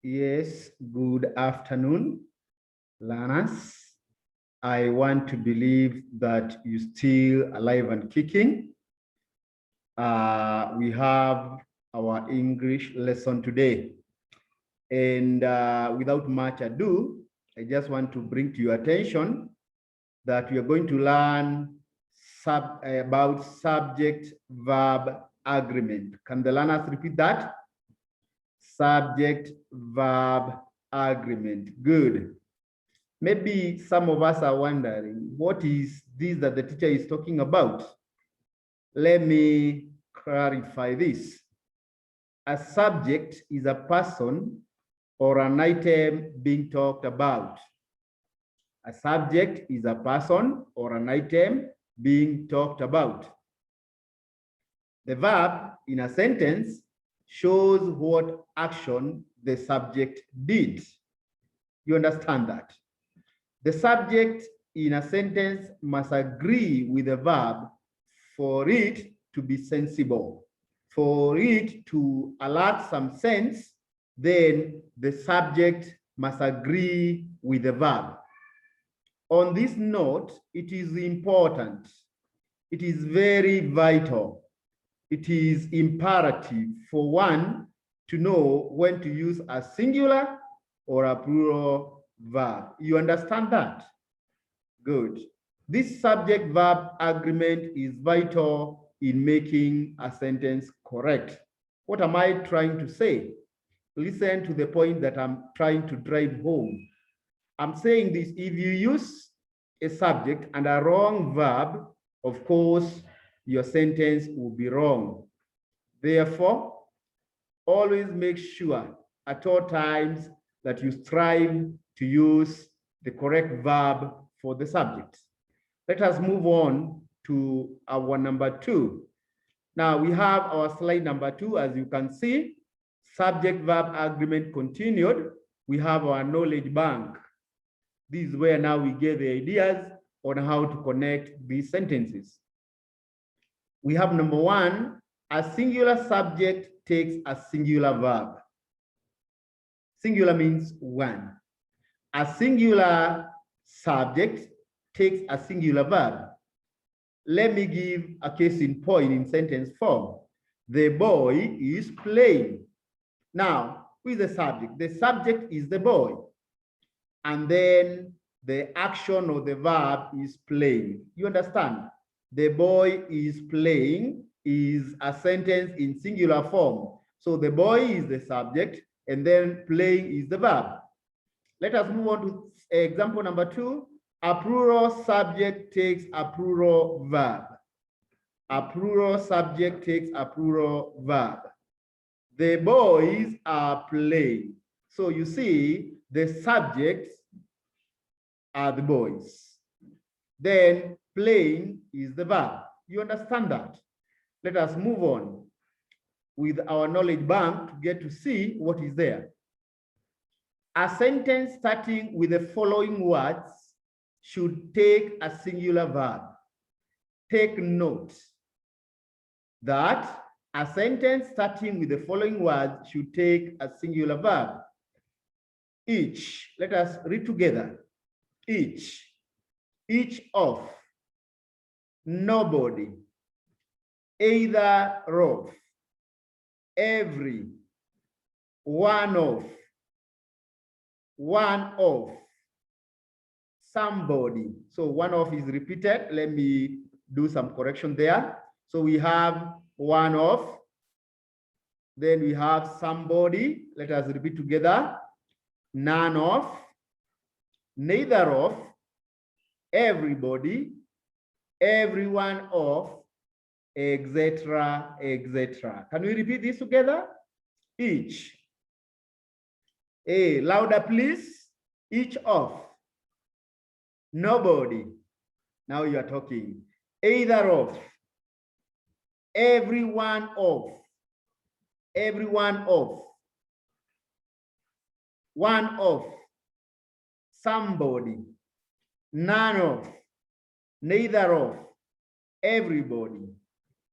Yes, good afternoon, learners. I want to believe that you're still alive and kicking. We have our English lesson today. And without much ado, I just want to bring to your attention that we are going to learn about subject-verb agreement. Can the learners repeat that? Subject-verb agreement. Good. Maybe some of us are wondering, what is this that the teacher is talking about? Let me clarify this. A subject is a person or an item being talked about. A subject is a person or an item being talked about. The verb in a sentence shows what action the subject did. You understand that? The subject in a sentence must agree with the verb for it to be sensible. For it to alert some sense, then the subject must agree with the verb. On this note, it is important. It is very vital. It is imperative for one to know when to use a singular or a plural verb. You understand that? Good. This subject-verb agreement is vital in making a sentence correct. What am I trying to say? Listen to the point that I'm trying to drive home. I'm saying this: if you use a subject and a wrong verb, of course, your sentence will be wrong. Therefore, always make sure at all times that you strive to use the correct verb for the subject. Let us move on to our number 2. Now we have our slide number 2. As you can see, subject-verb agreement continued. We have our knowledge bank. This is where now we get the ideas on how to connect these sentences. We have number 1, a singular subject takes a singular verb. Singular means one. A singular subject takes a singular verb. Let me give a case in point in sentence form. The boy is playing. Now, who is the subject? The subject is the boy. And then the action or the verb is playing. You understand? The boy is playing is a sentence in singular form. So the boy is the subject, and then playing is the verb. Let us move on to example number 2. A plural subject takes a plural verb. A plural subject takes a plural verb. The boys are playing. So you see, the subjects are the boys. Then playing is the verb. You understand that? Let us move on with our knowledge bank to get to see what is there. A sentence starting with the following words should take a singular verb. Take note that a sentence starting with the following words should take a singular verb. Each, let us read together. Each of, nobody, either of, every, one of, somebody. So one of is repeated. Let me do some correction there. So we have one of, then we have somebody. Let us repeat together. None of, neither of, everybody, everyone of, etc., etc. Can we repeat this together? Each. Louder, please. Each of. Nobody. Now you are talking. Either of. Everyone of. Everyone of. One of. Somebody. None of. Neither of. Everybody.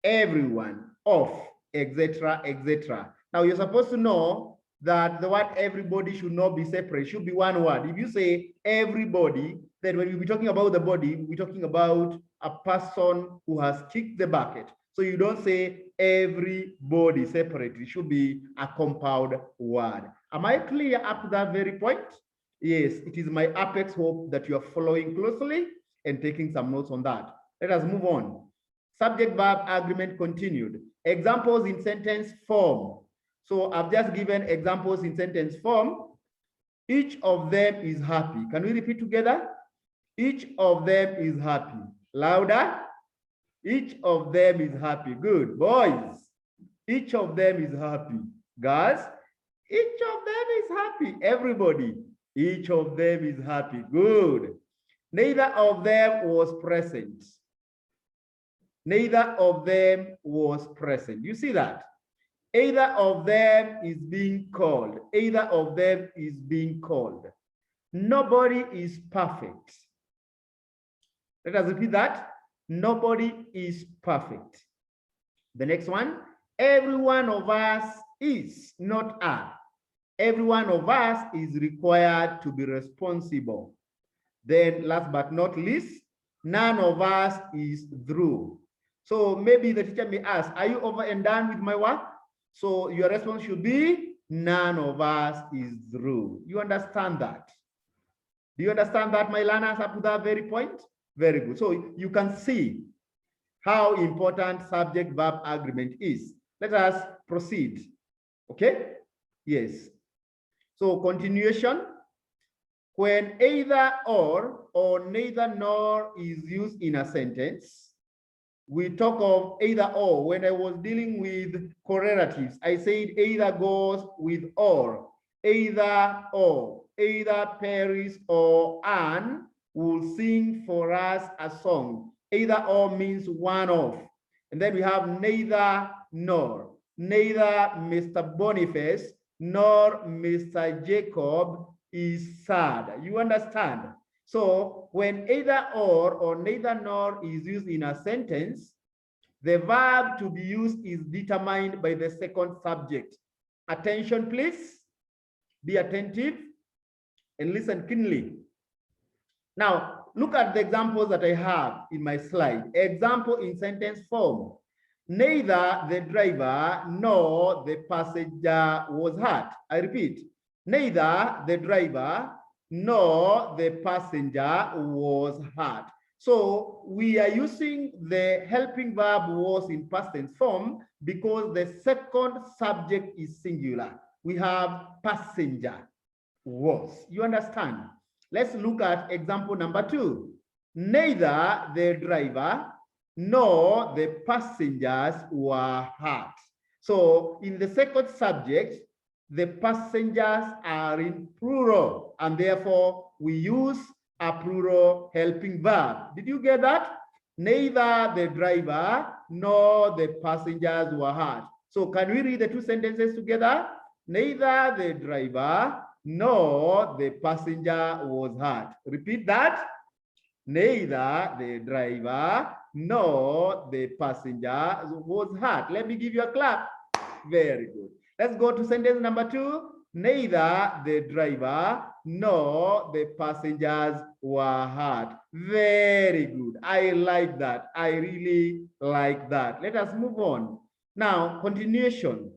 Everyone of. Etc., etc. Now you're supposed to know that the word everybody should not be separate, should be one word. If you say everybody, then when we be talking about the body, we're talking about a person who has kicked the bucket. So you don't say everybody separately. It should be a compound word. Am I clear up to that very point? Yes, it is my apex hope that you are following closely and taking some notes on that. Let us move on. Subject-verb agreement continued. Examples in sentence form. So I've just given examples in sentence form. Each of them is happy. Can we repeat together? Each of them is happy. Louder. Each of them is happy. Good. Boys, each of them is happy. Girls, each of them is happy. Everybody, each of them is happy. Good. Neither of them was present. Neither of them was present. You see that? Either of them is being called. Either of them is being called. Nobody is perfect. Let us repeat that. Nobody is perfect. The next one, every one of us is, not are. Every one of us is required to be responsible. Then last but not least, none of us is through. So maybe the teacher may ask, are you over and done with my work? So your response should be, none of us is through. You understand that? Do you understand that, my learners, up to that very point? Very good. So you can see how important subject-verb agreement is. Let us proceed. Okay? Yes. So continuation. When either or neither nor is used in a sentence, we talk of either or. When I was dealing with correlatives, I said either goes with or. Either or. Either Paris or Anne will sing for us a song. Either or means one of. And then we have neither nor. Neither Mr. Boniface nor Mr. Jacob is sad. You understand? So when either or neither nor is used in a sentence, the verb to be used is determined by the second subject. Attention, please. Be attentive and listen keenly. Now, look at the examples that I have in my slide. Example in sentence form. Neither the driver nor the passenger was hurt. I repeat, neither the driver nor the passenger was hurt. So we are using the helping verb was in past tense form because the second subject is singular. We have passenger was. You understand? Let's look at example number 2. Neither the driver nor the passengers were hurt. So in the second subject, the passengers are in plural, and therefore we use a plural helping verb. Did you get that? Neither the driver nor the passengers were hurt. So can we read the two sentences together? Neither the driver nor the passenger was hurt. Repeat that. Neither the driver nor the passenger was hurt. Let me give you a clap. Very good. Let's go to sentence number 2. Neither the driver nor the passengers were hurt. Very good. I like that. I really like that. Let us move on. Now, continuation.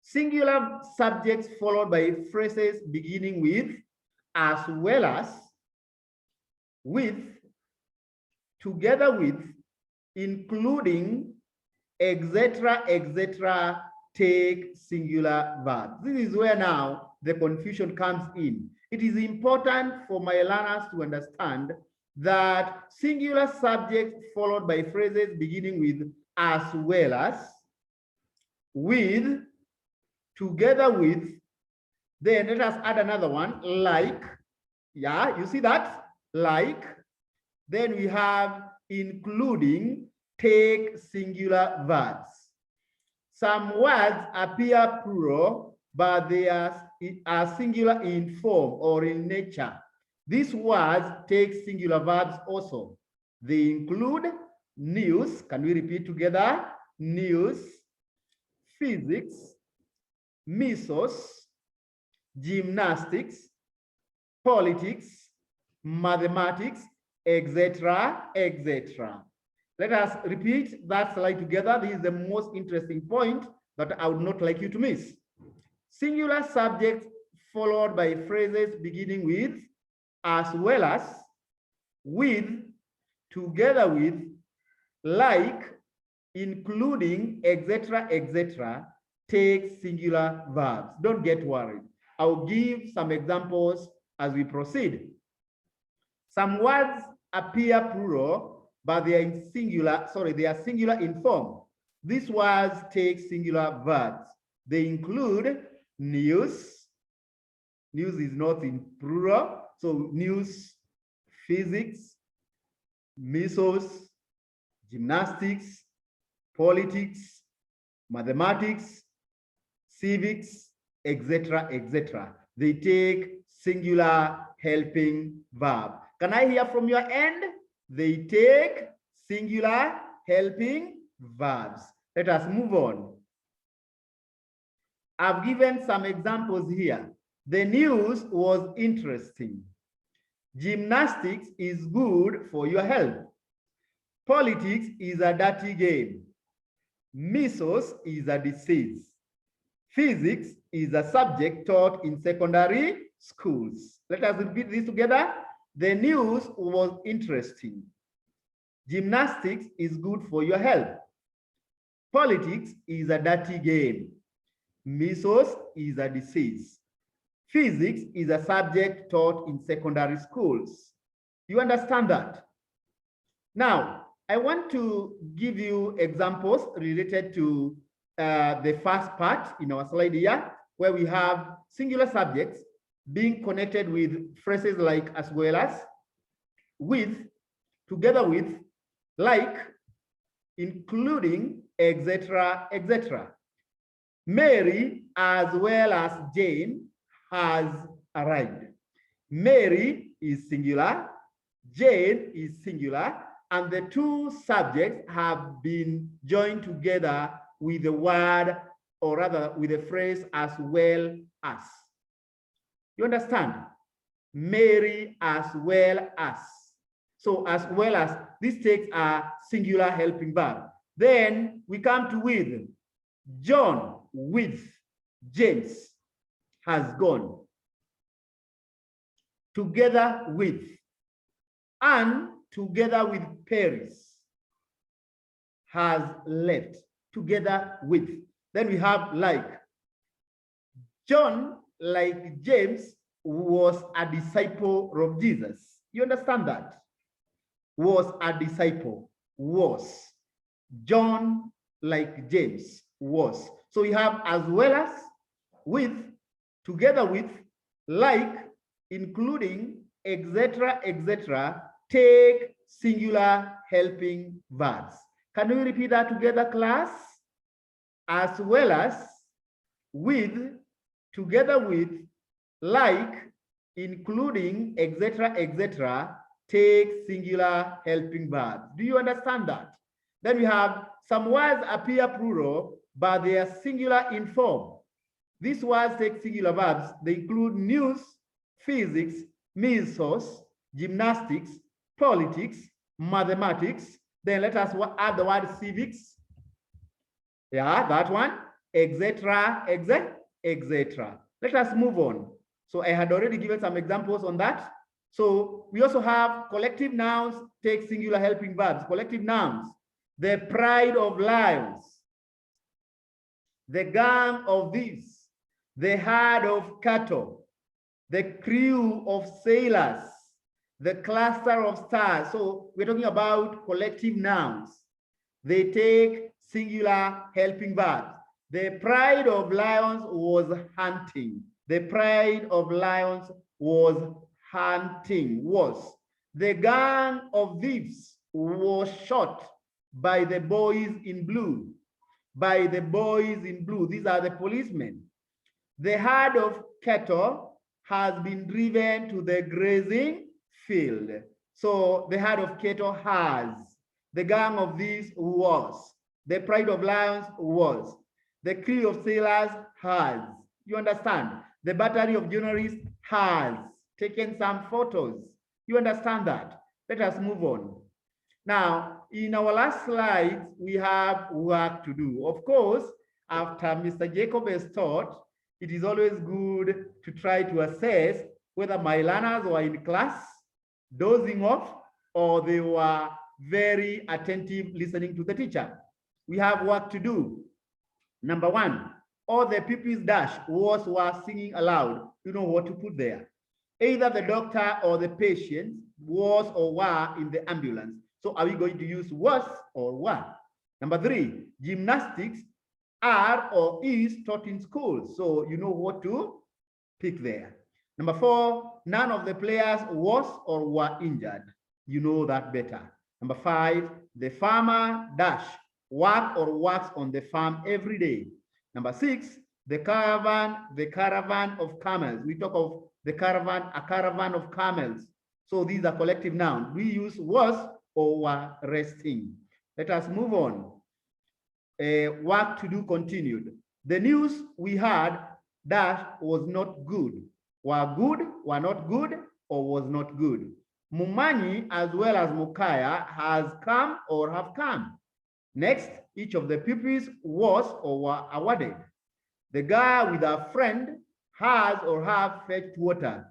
Singular subjects followed by phrases beginning with, as well as, with, together with, including, etc., etc., take singular verbs. This is where now the confusion comes in. It is important for my learners to understand that singular subjects followed by phrases beginning with, as well as, with, together with, then let us add another one, like. Yeah, you see that? Like. Then we have including, take singular verbs. Some words appear plural, but they are singular in form or in nature. These words take singular verbs also. They include news. Can we repeat together? News, physics, measles, gymnastics, politics, mathematics, etc., etc. Let us repeat that slide together. This is the most interesting point that I would not like you to miss. Singular subjects followed by phrases beginning with, as well as, with, together with, like, including, etc., etc., take singular verbs. Don't get worried. I'll give some examples as we proceed. Some words appear plural, but they are in singular, they are singular in form. These words take singular verbs. They include news. News is not in plural, so news, physics, measles, gymnastics, politics, mathematics, civics, etc., etc. They take singular helping verb. Can I hear from your end? They take singular helping verbs. Let us move on. I've given some examples here. The news was interesting. Gymnastics is good for your health. Politics is a dirty game. Measles is a disease. Physics is a subject taught in secondary schools. Let us repeat this together. The news was interesting. Gymnastics is good for your health. Politics is a dirty game. Measles is a disease. Physics is a subject taught in secondary schools. You understand that? Now, I want to give you examples related to the first part in our slide here, where we have singular subjects being connected with phrases like as well as, with, together with, like, including, etc., etc. Mary as well as Jane has arrived. Mary is singular, Jane is singular, and the two subjects have been joined together with the word, or rather with the phrase as well as. You understand? Mary as well as. So as well as, this takes a singular helping verb. Then we come to with. John with James has gone. Together with. And together with Paris has left. Together with. Then we have like. John, like James, was a disciple of Jesus. You understand that? Was a disciple. Was. John, like James, was. So we have as well as, with, together with, like, including, etc., etc., take singular helping verbs. Can we repeat that together, class? As well as, with, together with, like, including, etc., etc., take singular helping verbs. Do you understand that? Then we have some words appear plural, but they are singular in form. These words take singular verbs. They include news, physics, measles, gymnastics, politics, mathematics. Then let us add the word civics. Yeah, that one, etc., etc. Let us move on. So I had already given some examples on that. So we also have collective nouns take singular helping verbs. Collective nouns, the pride of lions, the gang of thieves, the herd of cattle, the crew of sailors, the cluster of stars. So we're talking about collective nouns. They take singular helping verbs. The pride of lions was hunting. The pride of lions was hunting. Was. The gang of thieves was shot by the boys in blue. By the boys in blue. These are the policemen. The herd of cattle has been driven to the grazing field. So the herd of cattle has. The gang of thieves was. The pride of lions was. The crew of sailors has. You understand? The battery of journalists has taken some photos. You understand that? Let us move on. Now, in our last slide, we have work to do. Of course, after Mr. Jacob has taught, it is always good to try to assess whether my learners were in class, dozing off, or they were very attentive listening to the teacher. We have work to do. Number one, all the pupils dash were singing aloud. You know what to put there. Either the doctor or the patient was or were in the ambulance. So are we going to use was or were? Number three, gymnastics are or is taught in schools. So you know what to pick there. Number four, none of the players was or were injured. You know that better. Number five, the farmer dash work or works on the farm every day. Number six, the caravan of camels. We talk of the caravan, a caravan of camels. So these are collective nouns. We use was or were resting. Let us move on. Work to do continued. The news we had dash was not good. Were good, were not good, or was not good. Mumanyi as well as Mukaya has come or have come. Next, each of the pupils was or were awarded. The guy with a friend has or have fetched water.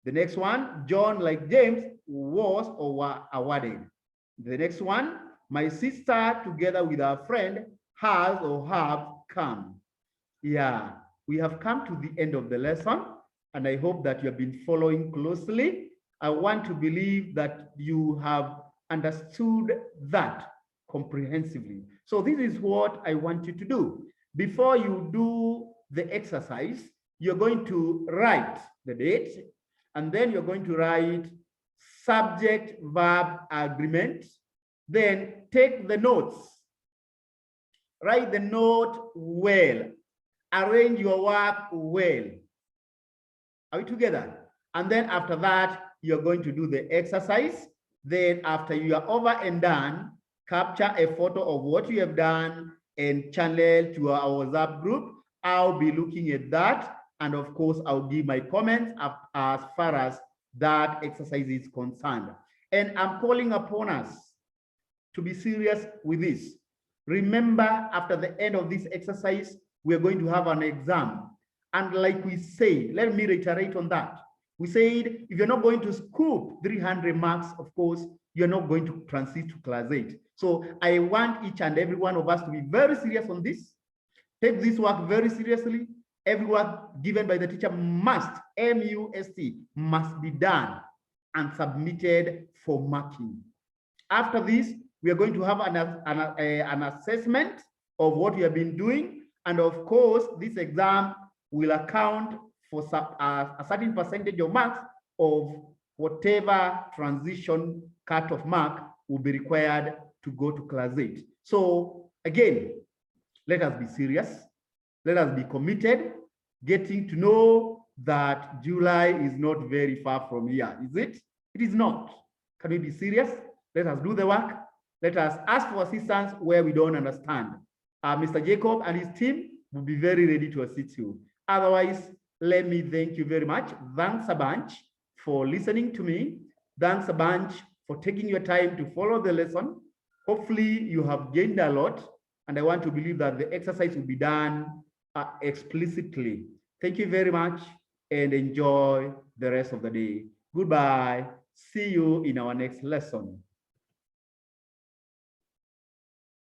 The next one, John like James was or were awarded. The next one, my sister together with her friend has or have come. Yeah, we have come to the end of the lesson, and I hope that you have been following closely. I want to believe that you have understood that comprehensively. So this is what I want you to do. Before you do the exercise, you're going to write the date, and then you're going to write subject verb agreement. Then take the notes. Write the note well. Arrange your work well. Are we together? And then after that, you're going to do the exercise. Then after you are over and done, capture a photo of what you have done and channel to our WhatsApp group. I'll be looking at that. And of course, I'll give my comments as far as that exercise is concerned. And I'm calling upon us to be serious with this. Remember, after the end of this exercise, we're going to have an exam. And like we said, let me reiterate on that. We said, if you're not going to scoop 300 marks, of course, you're not going to transit to class 8. So I want each and every one of us to be very serious on this. Take this work very seriously. Every work given by the teacher must, M-U-S-T, must be done and submitted for marking. After this, we are going to have an assessment of what you have been doing. And of course, this exam will account for a certain percentage of marks of whatever transition cut-off mark will be required to go to class 8. So again, let us be serious. Let us be committed, getting to know that July is not very far from here, is it? It is not. Can we be serious? Let us do the work. Let us ask for assistance where we don't understand. Mr. Jacob and his team will be very ready to assist you. Otherwise, let me thank you very much. Thanks a bunch for listening to me. Thanks a bunch for taking your time to follow the lesson. Hopefully, you have gained a lot, and I want to believe that the exercise will be done explicitly. Thank you very much, and enjoy the rest of the day. Goodbye. See you in our next lesson.